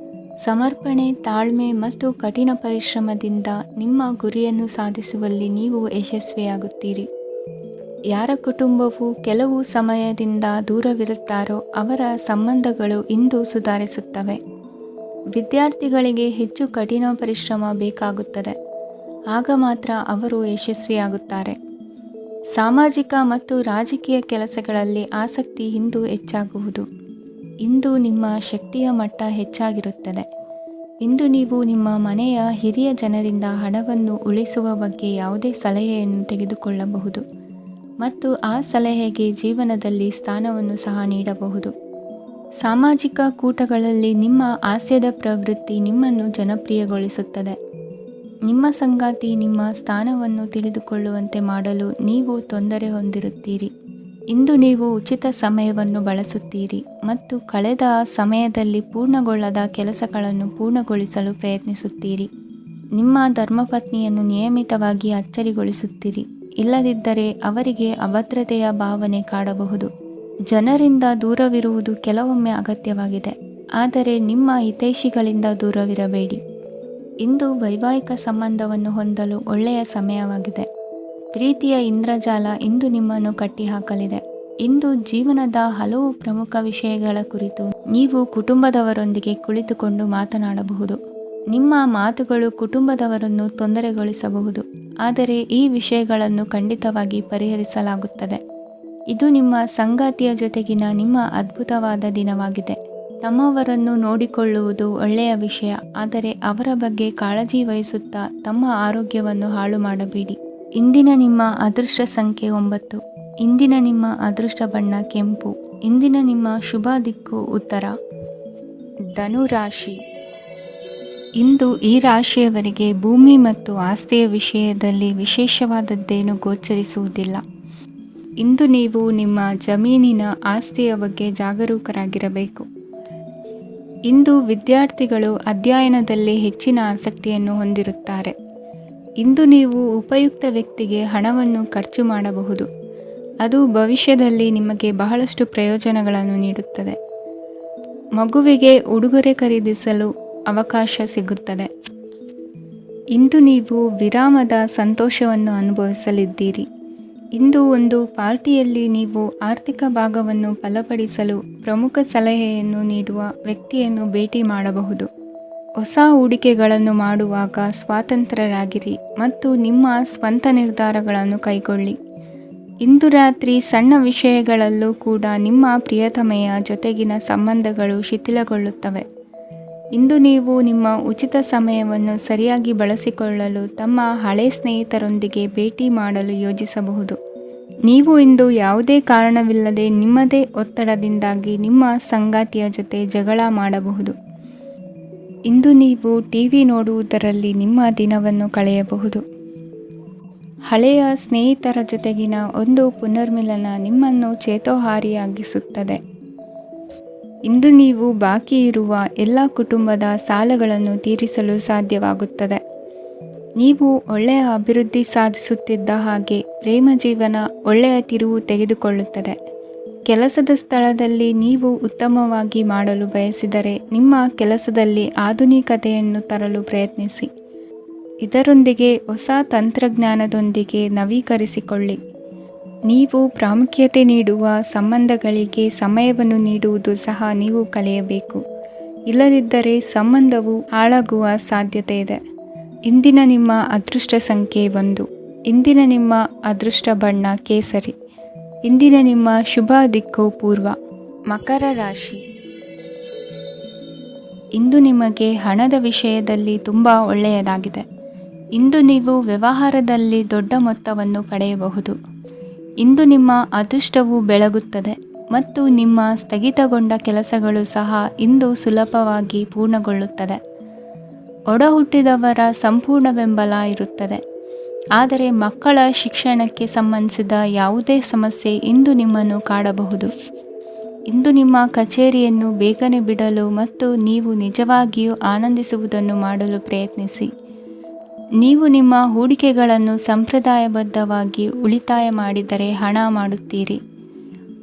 ಸಮರ್ಪಣೆ, ತಾಳ್ಮೆ ಮತ್ತು ಕಠಿಣ ಪರಿಶ್ರಮದಿಂದ ನಿಮ್ಮ ಗುರಿಯನ್ನು ಸಾಧಿಸುವಲ್ಲಿ ನೀವು ಯಶಸ್ವಿಯಾಗುತ್ತೀರಿ. ಯಾರ ಕುಟುಂಬವು ಕೆಲವು ಸಮಯದಿಂದ ದೂರವಿರುತ್ತಾರೋ ಅವರ ಸಂಬಂಧಗಳು ಇಂದು ಸುಧಾರಿಸುತ್ತವೆ. ವಿದ್ಯಾರ್ಥಿಗಳಿಗೆ ಹೆಚ್ಚು ಕಠಿಣ ಪರಿಶ್ರಮ ಬೇಕಾಗುತ್ತದೆ. ಆಗ ಮಾತ್ರ ಅವರು ಯಶಸ್ವಿಯಾಗುತ್ತಾರೆ. ಸಾಮಾಜಿಕ ಮತ್ತು ರಾಜಕೀಯ ಕೆಲಸಗಳಲ್ಲಿ ಆಸಕ್ತಿ ಇಂದು ಹೆಚ್ಚಾಗುವುದು. ಇಂದು ನಿಮ್ಮ ಶಕ್ತಿಯ ಮಟ್ಟ ಹೆಚ್ಚಾಗಿರುತ್ತದೆ. ಇಂದು ನೀವು ನಿಮ್ಮ ಮನೆಯ ಹಿರಿಯ ಜನರಿಂದ ಹಣವನ್ನು ಉಳಿಸುವ ಬಗ್ಗೆ ಯಾವುದೇ ಸಲಹೆಯನ್ನು ತೆಗೆದುಕೊಳ್ಳಬಹುದು ಮತ್ತು ಆ ಸಲಹೆಗೆ ಜೀವನದಲ್ಲಿ ಸ್ಥಾನವನ್ನು ಸಹ ನೀಡಬಹುದು. ಸಾಮಾಜಿಕ ಕೂಟಗಳಲ್ಲಿ ನಿಮ್ಮ ಹಾಸ್ಯದ ಪ್ರವೃತ್ತಿ ನಿಮ್ಮನ್ನು ಜನಪ್ರಿಯಗೊಳಿಸುತ್ತದೆ. ನಿಮ್ಮ ಸಂಗಾತಿ ನಿಮ್ಮ ಸ್ಥಾನವನ್ನು ತಿಳಿದುಕೊಳ್ಳುವಂತೆ ಮಾಡಲು ನೀವು ತೊಂದರೆ ಹೊಂದಿರುತ್ತೀರಿ. ಇಂದು ನೀವು ಉಚಿತ ಸಮಯವನ್ನು ಬಳಸುತ್ತೀರಿ ಮತ್ತು ಕಳೆದ ಸಮಯದಲ್ಲಿ ಪೂರ್ಣಗೊಳ್ಳದ ಕೆಲಸಗಳನ್ನು ಪೂರ್ಣಗೊಳಿಸಲು ಪ್ರಯತ್ನಿಸುತ್ತೀರಿ. ನಿಮ್ಮ ಧರ್ಮಪತ್ನಿಯನ್ನು ನಿಯಮಿತವಾಗಿ ಅಚ್ಚರಿಗೊಳಿಸುತ್ತೀರಿ. ಇಲ್ಲದಿದ್ದರೆ ಅವರಿಗೆ ಅಭದ್ರತೆಯ ಭಾವನೆ ಕಾಡಬಹುದು. ಜನರಿಂದ ದೂರವಿರುವುದು ಕೆಲವೊಮ್ಮೆ ಅಗತ್ಯವಾಗಿದೆ, ಆದರೆ ನಿಮ್ಮ ಹಿತೈಷಿಗಳಿಂದ ದೂರವಿರಬೇಡಿ. ಇಂದು ವೈವಾಹಿಕ ಸಂಬಂಧವನ್ನು ಹೊಂದಲು ಒಳ್ಳೆಯ ಸಮಯವಾಗಿದೆ. ಪ್ರೀತಿಯ ಇಂದ್ರಜಾಲ ಇಂದು ನಿಮ್ಮನ್ನು ಕಟ್ಟಿಹಾಕಲಿದೆ. ಇಂದು ಜೀವನದ ಹಲವು ಪ್ರಮುಖ ವಿಷಯಗಳ ಕುರಿತು ನೀವು ಕುಟುಂಬದವರೊಂದಿಗೆ ಕುಳಿತುಕೊಂಡು ಮಾತನಾಡಬಹುದು. ನಿಮ್ಮ ಮಾತುಗಳು ಕುಟುಂಬದವರನ್ನು ತೊಂದರೆಗೊಳಿಸಬಹುದು, ಆದರೆ ಈ ವಿಷಯಗಳನ್ನು ಖಂಡಿತವಾಗಿ ಪರಿಹರಿಸಲಾಗುತ್ತದೆ. ಇದು ನಿಮ್ಮ ಸಂಗಾತಿಯ ಜೊತೆಗಿನ ನಿಮ್ಮ ಅದ್ಭುತವಾದ ದಿನವಾಗಿದೆ. ತಮ್ಮವರನ್ನು ನೋಡಿಕೊಳ್ಳುವುದು ಒಳ್ಳೆಯ ವಿಷಯ, ಆದರೆ ಅವರ ಬಗ್ಗೆ ಕಾಳಜಿ ವಹಿಸುತ್ತಾ ತಮ್ಮ ಆರೋಗ್ಯವನ್ನು ಹಾಳು ಮಾಡಬೇಡಿ. ಇಂದಿನ ನಿಮ್ಮ ಅದೃಷ್ಟ ಸಂಖ್ಯೆ 9. ಇಂದಿನ ನಿಮ್ಮ ಅದೃಷ್ಟ ಬಣ್ಣ ಕೆಂಪು. ಇಂದಿನ ನಿಮ್ಮ ಶುಭ ದಿಕ್ಕು ಉತ್ತರ. ಧನುರಾಶಿ. ಇಂದು ಈ ರಾಶಿಯವರಿಗೆ ಭೂಮಿ ಮತ್ತು ಆಸ್ತಿಯ ವಿಷಯದಲ್ಲಿ ವಿಶೇಷವಾದದ್ದೇನು ಗೋಚರಿಸುವುದಿಲ್ಲ. ಇಂದು ನೀವು ನಿಮ್ಮ ಜಮೀನಿನ ಆಸ್ತಿಯ ಬಗ್ಗೆ ಜಾಗರೂಕರಾಗಿರಬೇಕು. ಇಂದು ವಿದ್ಯಾರ್ಥಿಗಳು ಅಧ್ಯಯನದಲ್ಲಿ ಹೆಚ್ಚಿನ ಆಸಕ್ತಿಯನ್ನು ಹೊಂದಿರುತ್ತಾರೆ. ಇಂದು ನೀವು ಉಪಯುಕ್ತ ವ್ಯಕ್ತಿಗೆ ಹಣವನ್ನು ಖರ್ಚು ಮಾಡಬಹುದು. ಅದು ಭವಿಷ್ಯದಲ್ಲಿ ನಿಮಗೆ ಬಹಳಷ್ಟು ಪ್ರಯೋಜನಗಳನ್ನು ನೀಡುತ್ತದೆ. ಮಗುವಿಗೆ ಉಡುಗೊರೆ ಖರೀದಿಸಲು ಅವಕಾಶ ಸಿಗುತ್ತದೆ. ಇಂದು ನೀವು ವಿರಾಮದ ಸಂತೋಷವನ್ನು ಅನುಭವಿಸಲಿದ್ದೀರಿ. ಇಂದು ಒಂದು ಪಾರ್ಟಿಯಲ್ಲಿ ನೀವು ಆರ್ಥಿಕ ಭಾಗವನ್ನು ಬಲಪಡಿಸಲು ಪ್ರಮುಖ ಸಲಹೆಯನ್ನು ನೀಡುವ ವ್ಯಕ್ತಿಯನ್ನು ಭೇಟಿ ಮಾಡಬಹುದು. ಹೊಸ ಹೂಡಿಕೆಗಳನ್ನು ಮಾಡುವಾಗ ಸ್ವಾತಂತ್ರ್ಯರಾಗಿರಿ ಮತ್ತು ನಿಮ್ಮ ಸ್ವಂತ ನಿರ್ಧಾರಗಳನ್ನು ಕೈಗೊಳ್ಳಿ. ಇಂದು ರಾತ್ರಿ ಸಣ್ಣ ವಿಷಯಗಳಲ್ಲೂ ಕೂಡ ನಿಮ್ಮ ಪ್ರಿಯತಮೆಯ ಜೊತೆಗಿನ ಸಂಬಂಧಗಳು ಶಿಥಿಲಗೊಳ್ಳುತ್ತವೆ. ಇಂದು ನೀವು ನಿಮ್ಮ ಉಚಿತ ಸಮಯವನ್ನು ಸರಿಯಾಗಿ ಬಳಸಿಕೊಳ್ಳಲು ತಮ್ಮ ಹಳೆ ಸ್ನೇಹಿತರೊಂದಿಗೆ ಭೇಟಿ ಮಾಡಲು ಯೋಜಿಸಬಹುದು. ನೀವು ಇಂದು ಯಾವುದೇ ಕಾರಣವಿಲ್ಲದೆ ನಿಮ್ಮದೇ ಒತ್ತಡದಿಂದಾಗಿ ನಿಮ್ಮ ಸಂಗಾತಿಯ ಜೊತೆ ಜಗಳ ಮಾಡಬಹುದು. ಇಂದು ನೀವು ಟಿವಿ ನೋಡುವುದರಲ್ಲಿ ನಿಮ್ಮ ದಿನವನ್ನು ಕಳೆಯಬಹುದು. ಹಳೆಯ ಸ್ನೇಹಿತರ ಜೊತೆಗಿನ ಒಂದು ಪುನರ್ಮಿಲನ ನಿಮ್ಮನ್ನು ಚೇತೋಹಾರಿಯಾಗಿಸುತ್ತದೆ. ಇಂದು ನೀವು ಬಾಕಿ ಇರುವ ಎಲ್ಲ ಕುಟುಂಬದ ಸಾಲಗಳನ್ನು ತೀರಿಸಲು ಸಾಧ್ಯವಾಗುತ್ತದೆ. ನೀವು ಒಳ್ಳೆಯ ಅಭಿವೃದ್ಧಿ ಸಾಧಿಸುತ್ತಿದ್ದ ಹಾಗೆ ಪ್ರೇಮ ಜೀವನ ಒಳ್ಳೆಯ ತಿರುವು ತೆಗೆದುಕೊಳ್ಳುತ್ತದೆ. ಕೆಲಸದ ಸ್ಥಳದಲ್ಲಿ ನೀವು ಉತ್ತಮವಾಗಿ ಮಾಡಲು ಬಯಸಿದರೆ ನಿಮ್ಮ ಕೆಲಸದಲ್ಲಿ ಆಧುನಿಕತೆಯನ್ನು ತರಲು ಪ್ರಯತ್ನಿಸಿ. ಇದರೊಂದಿಗೆ ಹೊಸ ತಂತ್ರಜ್ಞಾನದೊಂದಿಗೆ ನವೀಕರಿಸಿಕೊಳ್ಳಿ. ನೀವು ಪ್ರಾಮುಖ್ಯತೆ ನೀಡುವ ಸಂಬಂಧಗಳಿಗೆ ಸಮಯವನ್ನು ನೀಡುವುದು ಸಹ ನೀವು ಕಲಿಯಬೇಕು. ಇಲ್ಲದಿದ್ದರೆ ಸಂಬಂಧವು ಹಾಳಾಗುವ ಸಾಧ್ಯತೆ ಇದೆ. ಇಂದಿನ ನಿಮ್ಮ ಅದೃಷ್ಟ ಸಂಖ್ಯೆ 1. ಇಂದಿನ ನಿಮ್ಮ ಅದೃಷ್ಟ ಬಣ್ಣ ಕೇಸರಿ. ಇಂದಿನ ನಿಮ್ಮ ಶುಭ ದಿಕ್ಕು ಪೂರ್ವ. ಮಕರ ರಾಶಿ. ಇಂದು ನಿಮಗೆ ಹಣದ ವಿಷಯದಲ್ಲಿ ತುಂಬ ಒಳ್ಳೆಯದಾಗಿದೆ. ಇಂದು ನೀವು ವ್ಯವಹಾರದಲ್ಲಿ ದೊಡ್ಡ ಮೊತ್ತವನ್ನು ಪಡೆಯಬಹುದು. ಇಂದು ನಿಮ್ಮ ಅದೃಷ್ಟವು ಬೆಳಗುತ್ತದೆ ಮತ್ತು ನಿಮ್ಮ ಸ್ಥಗಿತಗೊಂಡ ಕೆಲಸಗಳು ಸಹ ಇಂದು ಸುಲಭವಾಗಿ ಪೂರ್ಣಗೊಳ್ಳುತ್ತದೆ. ಒಡಹುಟ್ಟಿದವರ ಸಂಪೂರ್ಣ ಬೆಂಬಲ ಇರುತ್ತದೆ, ಆದರೆ ಮಕ್ಕಳ ಶಿಕ್ಷಣಕ್ಕೆ ಸಂಬಂಧಿಸಿದ ಯಾವುದೇ ಸಮಸ್ಯೆ ಇಂದು ನಿಮ್ಮನ್ನು ಕಾಡಬಹುದು. ಇಂದು ನಿಮ್ಮ ಕಚೇರಿಯನ್ನು ಬೇಗನೆ ಬಿಡಲು ಮತ್ತು ನೀವು ನಿಜವಾಗಿಯೂ ಆನಂದಿಸುವುದನ್ನು ಮಾಡಲು ಪ್ರಯತ್ನಿಸಿ. ನೀವು ನಿಮ್ಮ ಹೂಡಿಕೆಗಳನ್ನು ಸಂಪ್ರದಾಯಬದ್ಧವಾಗಿ ಉಳಿತಾಯ ಮಾಡಿದರೆ ಹಣ ಮಾಡುತ್ತೀರಿ.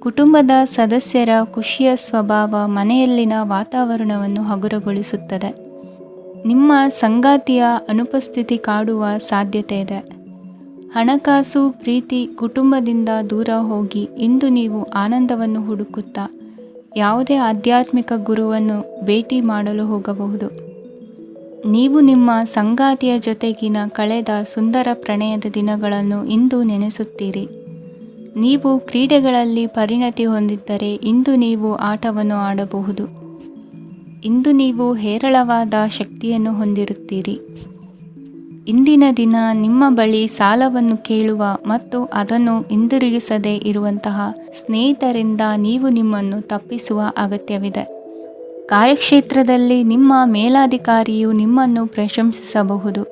ಕುಟುಂಬದ ಸದಸ್ಯರ ಖುಷಿಯ ಸ್ವಭಾವ ಮನೆಯಲ್ಲಿನ ವಾತಾವರಣವನ್ನು ಹಗುರಗೊಳಿಸುತ್ತದೆ. ನಿಮ್ಮ ಸಂಗಾತಿಯ ಅನುಪಸ್ಥಿತಿ ಕಾಡುವ ಸಾಧ್ಯತೆ ಇದೆ. ಹಣಕಾಸು, ಪ್ರೀತಿ, ಕುಟುಂಬದಿಂದ ದೂರ ಹೋಗಿ ಇಂದು ನೀವು ಆನಂದವನ್ನು ಹುಡುಕುತ್ತಾ ಯಾವುದೇ ಆಧ್ಯಾತ್ಮಿಕ ಗುರುವನ್ನು ಭೇಟಿ ಮಾಡಲು ಹೋಗಬಹುದು. ನೀವು ನಿಮ್ಮ ಸಂಗಾತಿಯ ಜೊತೆಗಿನ ಕಳೆದ ಸುಂದರ ಪ್ರಣಯದ ದಿನಗಳನ್ನು ಇಂದು ನೆನೆಸುತ್ತೀರಿ. ನೀವು ಕ್ರೀಡೆಗಳಲ್ಲಿ ಪರಿಣತಿ ಹೊಂದಿದ್ದರೆ ಇಂದು ನೀವು ಆಟವನ್ನು ಆಡಬಹುದು. ಇಂದು ನೀವು ಹೇರಳವಾದ ಶಕ್ತಿಯನ್ನು ಹೊಂದಿರುತ್ತೀರಿ. ಇಂದಿನ ದಿನ ನಿಮ್ಮ ಬಳಿ ಸಾಲವನ್ನು ಕೇಳುವ ಮತ್ತು ಅದನ್ನು ಹಿಂದಿರುಗಿಸದೇ ಇರುವಂತಹ ಸ್ನೇಹಿತರಿಂದ ನೀವು ನಿಮ್ಮನ್ನು ತಪ್ಪಿಸುವ ಅಗತ್ಯವಿದೆ. ಕಾರ್ಯಕ್ಷೇತ್ರದಲ್ಲಿ ನಿಮ್ಮ ಮೇಲಾಧಿಕಾರಿಯು ನಿಮ್ಮನ್ನು ಪ್ರಶಂಸಿಸಬಹುದು.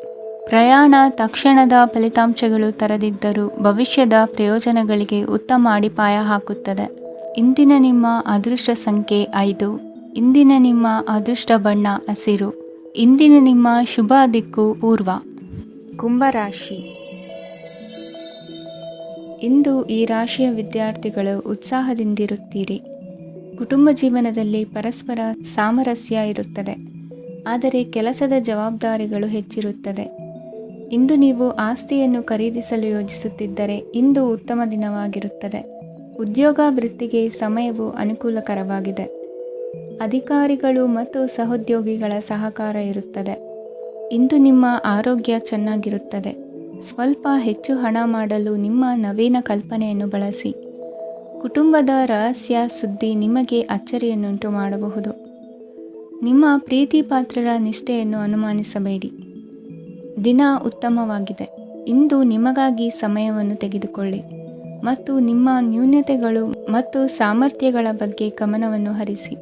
ಪ್ರಯಾಣ ತಕ್ಷಣದ ಫಲಿತಾಂಶಗಳು ತರದಿದ್ದರೂ ಭವಿಷ್ಯದ ಪ್ರಯೋಜನಗಳಿಗೆ ಉತ್ತಮ ಅಡಿಪಾಯ ಹಾಕುತ್ತದೆ. ಇಂದಿನ ನಿಮ್ಮ ಅದೃಷ್ಟ ಸಂಖ್ಯೆ 5. ಇಂದಿನ ನಿಮ್ಮ ಅದೃಷ್ಟ ಬಣ್ಣ ಹಸಿರು. ಇಂದಿನ ನಿಮ್ಮ ಶುಭ ದಿಕ್ಕು ಪೂರ್ವ. ಕುಂಭರಾಶಿ. ಇಂದು ಈ ರಾಶಿಯ ವಿದ್ಯಾರ್ಥಿಗಳು ಉತ್ಸಾಹದಿಂದಿರುತ್ತೀರಿ. ಕುಟುಂಬ ಜೀವನದಲ್ಲಿ ಪರಸ್ಪರ ಸಾಮರಸ್ಯ ಇರುತ್ತದೆ, ಆದರೆ ಕೆಲಸದ ಜವಾಬ್ದಾರಿಗಳು ಹೆಚ್ಚಿರುತ್ತದೆ. ಇಂದು ನೀವು ಆಸ್ತಿಯನ್ನು ಖರೀದಿಸಲು ಯೋಜಿಸುತ್ತಿದ್ದರೆ ಇಂದು ಉತ್ತಮ ದಿನವಾಗಿರುತ್ತದೆ. ಉದ್ಯೋಗ ವೃತ್ತಿಗೆ ಸಮಯವು ಅನುಕೂಲಕರವಾಗಿದೆ. ಅಧಿಕಾರಿಗಳು ಮತ್ತು ಸಹೋದ್ಯೋಗಿಗಳ ಸಹಕಾರ ಇರುತ್ತದೆ. ಇಂದು ನಿಮ್ಮ ಆರೋಗ್ಯ ಚೆನ್ನಾಗಿರುತ್ತದೆ. ಸ್ವಲ್ಪ ಹೆಚ್ಚು ಹಣ ಮಾಡಲು ನಿಮ್ಮ ನವೀನ ಕಲ್ಪನೆಯನ್ನು ಬಳಸಿ. ಕುಟುಂಬದ ರಹಸ್ಯ ಸುದ್ದಿ ನಿಮಗೆ ಅಚ್ಚರಿಯನ್ನುಂಟು ಮಾಡಬಹುದು. ನಿಮ್ಮ ಪ್ರೀತಿ ಪಾತ್ರರ ನಿಷ್ಠೆಯನ್ನು ಅನುಮಾನಿಸಬೇಡಿ. ದಿನ ಉತ್ತಮವಾಗಿದೆ. ಇಂದು ನಿಮಗಾಗಿ ಸಮಯವನ್ನು ತೆಗೆದುಕೊಳ್ಳಿ ಮತ್ತು ನಿಮ್ಮ ನ್ಯೂನತೆಗಳು ಮತ್ತು ಸಾಮರ್ಥ್ಯಗಳ ಬಗ್ಗೆ ಗಮನವನ್ನು ಹರಿಸಿ.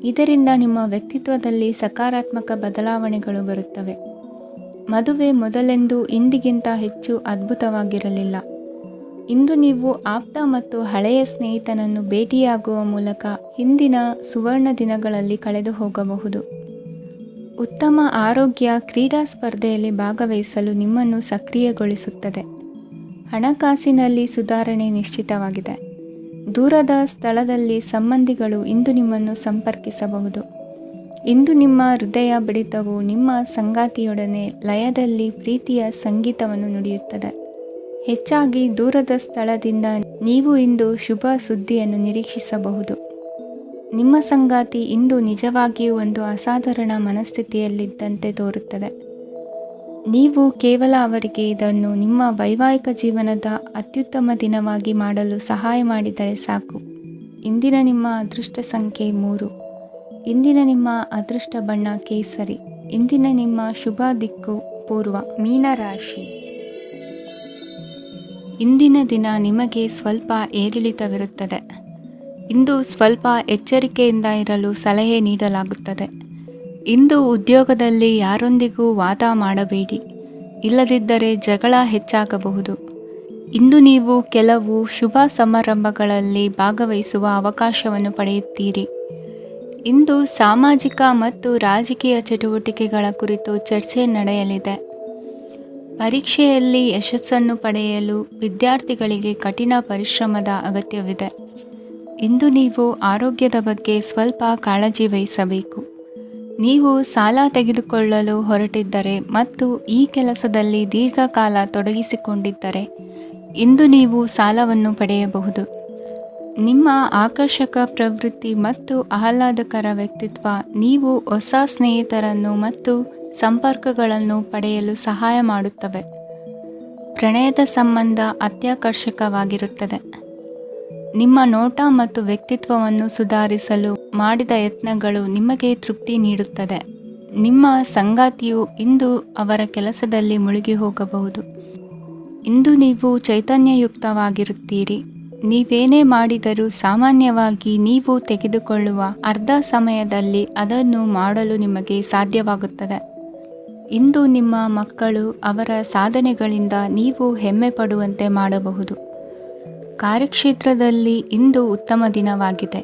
ಇದರಿಂದ ನಿಮ್ಮ ವ್ಯಕ್ತಿತ್ವದಲ್ಲಿ ಸಕಾರಾತ್ಮಕ ಬದಲಾವಣೆಗಳು ಬರುತ್ತವೆ. ಮದುವೆ ಮೊದಲೆಂದೂ ಇಂದಿಗಿಂತ ಹೆಚ್ಚು ಅದ್ಭುತವಾಗಿರಲಿಲ್ಲ. ಇಂದು ನೀವು ಆಪ್ತ ಮತ್ತು ಹಳೆಯ ಸ್ನೇಹಿತನನ್ನು ಭೇಟಿಯಾಗುವ ಮೂಲಕ ಹಿಂದಿನ ಸುವರ್ಣ ದಿನಗಳಲ್ಲಿ ಕಳೆದು ಹೋಗಬಹುದು. ಉತ್ತಮ ಆರೋಗ್ಯ ಕ್ರೀಡಾ ಸ್ಪರ್ಧೆಯಲ್ಲಿ ಭಾಗವಹಿಸಲು ನಿಮ್ಮನ್ನು ಸಕ್ರಿಯಗೊಳಿಸುತ್ತದೆ. ಹಣಕಾಸಿನಲ್ಲಿ ಸುಧಾರಣೆ ನಿಶ್ಚಿತವಾಗಿದೆ. ದೂರದ ಸ್ಥಳದಲ್ಲಿ ಸಂಬಂಧಿಗಳು ಇಂದು ನಿಮ್ಮನ್ನು ಸಂಪರ್ಕಿಸಬಹುದು. ಇಂದು ನಿಮ್ಮ ಹೃದಯ ಬಡಿತವು ನಿಮ್ಮ ಸಂಗಾತಿಯೊಡನೆ ಲಯದಲ್ಲಿ ಪ್ರೀತಿಯ ಸಂಗೀತವನ್ನು ನುಡಿಯುತ್ತದೆ. ಹೆಚ್ಚಾಗಿ ದೂರದ ಸ್ಥಳದಿಂದ ನೀವು ಇಂದು ಶುಭ ಸುದ್ದಿಯನ್ನು ನಿರೀಕ್ಷಿಸಬಹುದು. ನಿಮ್ಮ ಸಂಗಾತಿ ಇಂದು ನಿಜವಾಗಿಯೂ ಒಂದು ಅಸಾಧಾರಣ ಮನಸ್ಥಿತಿಯಲ್ಲಿದ್ದಂತೆ ತೋರುತ್ತದೆ. ನೀವು ಕೇವಲ ಅವರಿಗೆ ಇದನ್ನು ನಿಮ್ಮ ವೈವಾಹಿಕ ಜೀವನದ ಅತ್ಯುತ್ತಮ ದಿನವಾಗಿ ಮಾಡಲು ಸಹಾಯ ಮಾಡಿದರೆ ಸಾಕು. ಇಂದಿನ ನಿಮ್ಮ ಅದೃಷ್ಟ ಸಂಖ್ಯೆ 3. ಇಂದಿನ ನಿಮ್ಮ ಅದೃಷ್ಟ ಬಣ್ಣ ಕೇಸರಿ. ಇಂದಿನ ನಿಮ್ಮ ಶುಭ ದಿಕ್ಕು ಪೂರ್ವ. ಮೀನರಾಶಿ. ಇಂದಿನ ದಿನ ನಿಮಗೆ ಸ್ವಲ್ಪ ಏರಿಳಿತವಿರುತ್ತದೆ. ಇಂದು ಸ್ವಲ್ಪ ಎಚ್ಚರಿಕೆಯಿಂದ ಇರಲು ಸಲಹೆ ನೀಡಲಾಗುತ್ತದೆ. ಇಂದು ಉದ್ಯೋಗದಲ್ಲಿ ಯಾರೊಂದಿಗೂ ವಾದ ಮಾಡಬೇಡಿ, ಇಲ್ಲದಿದ್ದರೆ ಜಗಳ ಹೆಚ್ಚಾಗಬಹುದು. ಇಂದು ನೀವು ಕೆಲವು ಶುಭ ಸಮಾರಂಭಗಳಲ್ಲಿ ಭಾಗವಹಿಸುವ ಅವಕಾಶವನ್ನು ಪಡೆಯುತ್ತೀರಿ. ಇಂದು ಸಾಮಾಜಿಕ ಮತ್ತು ರಾಜಕೀಯ ಚಟುವಟಿಕೆಗಳ ಕುರಿತು ಚರ್ಚೆ ನಡೆಯಲಿದೆ. ಪರೀಕ್ಷೆಯಲ್ಲಿ ಯಶಸ್ಸನ್ನು ಪಡೆಯಲು ವಿದ್ಯಾರ್ಥಿಗಳಿಗೆ ಕಠಿಣ ಪರಿಶ್ರಮದ ಅಗತ್ಯವಿದೆ. ಇಂದು ನೀವು ಆರೋಗ್ಯದ ಬಗ್ಗೆ ಸ್ವಲ್ಪ ಕಾಳಜಿ ವಹಿಸಬೇಕು. ನೀವು ಸಾಲ ತೆಗೆದುಕೊಳ್ಳಲು ಹೊರಟಿದ್ದರೆ ಮತ್ತು ಈ ಕೆಲಸದಲ್ಲಿ ದೀರ್ಘಕಾಲ ತೊಡಗಿಸಿಕೊಂಡಿದ್ದರೆ ಇಂದು ನೀವು ಸಾಲವನ್ನು ಪಡೆಯಬಹುದು. ನಿಮ್ಮ ಆಕರ್ಷಕ ಪ್ರವೃತ್ತಿ ಮತ್ತು ಆಹ್ಲಾದಕರ ವ್ಯಕ್ತಿತ್ವ ನೀವು ಹೊಸ ಸ್ನೇಹಿತರನ್ನು ಮತ್ತು ಸಂಪರ್ಕಗಳನ್ನು ಪಡೆಯಲು ಸಹಾಯ ಮಾಡುತ್ತವೆ. ಪ್ರಣಯದ ಸಂಬಂಧ ಅತ್ಯಾಕರ್ಷಕವಾಗಿರುತ್ತದೆ. ನಿಮ್ಮ ನೋಟ ಮತ್ತು ವ್ಯಕ್ತಿತ್ವವನ್ನು ಸುಧಾರಿಸಲು ಮಾಡಿದ ಯತ್ನಗಳು ನಿಮಗೆ ತೃಪ್ತಿ ನೀಡುತ್ತದೆ. ನಿಮ್ಮ ಸಂಗಾತಿಯು ಇಂದು ಅವರ ಕೆಲಸದಲ್ಲಿ ಮುಳುಗಿ ಹೋಗಬಹುದು. ಇಂದು ನೀವು ಚೈತನ್ಯಯುಕ್ತವಾಗಿರುತ್ತೀರಿ. ನೀವೇನೇ ಮಾಡಿದರೂ ಸಾಮಾನ್ಯವಾಗಿ ನೀವು ತೆಗೆದುಕೊಳ್ಳುವ ಅರ್ಧ ಸಮಯದಲ್ಲಿ ಅದನ್ನು ಮಾಡಲು ನಿಮಗೆ ಸಾಧ್ಯವಾಗುತ್ತದೆ. ಇಂದು ನಿಮ್ಮ ಮಕ್ಕಳು ಅವರ ಸಾಧನೆಗಳಿಂದ ನೀವು ಹೆಮ್ಮೆ ಪಡುವಂತೆ ಮಾಡಬಹುದು. ಕಾರ್ಯಕ್ಷೇತ್ರದಲ್ಲಿ ಇಂದು ಉತ್ತಮ ದಿನವಾಗಿದೆ.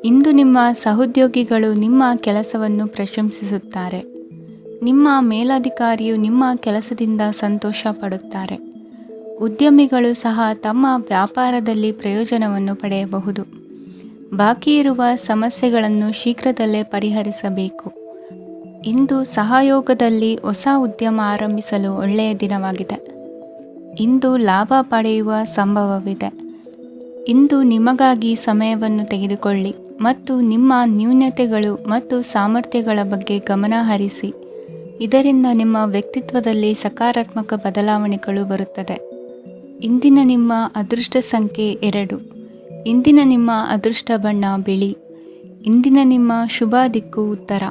ಇಂದು ನಿಮ್ಮ ಸಹೋದ್ಯೋಗಿಗಳು ನಿಮ್ಮ ಕೆಲಸವನ್ನು ಪ್ರಶಂಸಿಸುತ್ತಾರೆ. ನಿಮ್ಮ ಮೇಲಧಿಕಾರಿಯು ನಿಮ್ಮ ಕೆಲಸದಿಂದ ಸಂತೋಷ ಪಡುತ್ತಾರೆ. ಉದ್ಯಮಿಗಳು ಸಹ ತಮ್ಮ ವ್ಯಾಪಾರದಲ್ಲಿ ಪ್ರಯೋಜನವನ್ನು ಪಡೆಯಬಹುದು. ಬಾಕಿ ಇರುವ ಸಮಸ್ಯೆಗಳನ್ನು ಶೀಘ್ರದಲ್ಲೇ ಪರಿಹರಿಸಬೇಕು. ಇಂದು ಸಹಯೋಗದಲ್ಲಿ ಹೊಸ ಉದ್ಯಮ ಆರಂಭಿಸಲು ಒಳ್ಳೆಯ ದಿನವಾಗಿದೆ. ಇಂದು ಲಾಭ ಪಡೆಯುವ ಸಂಭವವಿದೆ. ಇಂದು ನಿಮಗಾಗಿ ಸಮಯವನ್ನು ತೆಗೆದುಕೊಳ್ಳಿ ಮತ್ತು ನಿಮ್ಮ ನ್ಯೂನತೆಗಳು ಮತ್ತು ಸಾಮರ್ಥ್ಯಗಳ ಬಗ್ಗೆ ಗಮನ ಹರಿಸಿ. ಇದರಿಂದ ನಿಮ್ಮ ವ್ಯಕ್ತಿತ್ವದಲ್ಲಿ ಸಕಾರಾತ್ಮಕ ಬದಲಾವಣೆಗಳು ಬರುತ್ತದೆ. ಇಂದಿನ ನಿಮ್ಮ ಅದೃಷ್ಟ ಸಂಖ್ಯೆ 2. ಇಂದಿನ ನಿಮ್ಮ ಅದೃಷ್ಟ ಬಣ್ಣ ಬಿಳಿ. ಇಂದಿನ ನಿಮ್ಮ ಶುಭ ದಿಕ್ಕು ಉತ್ತರ.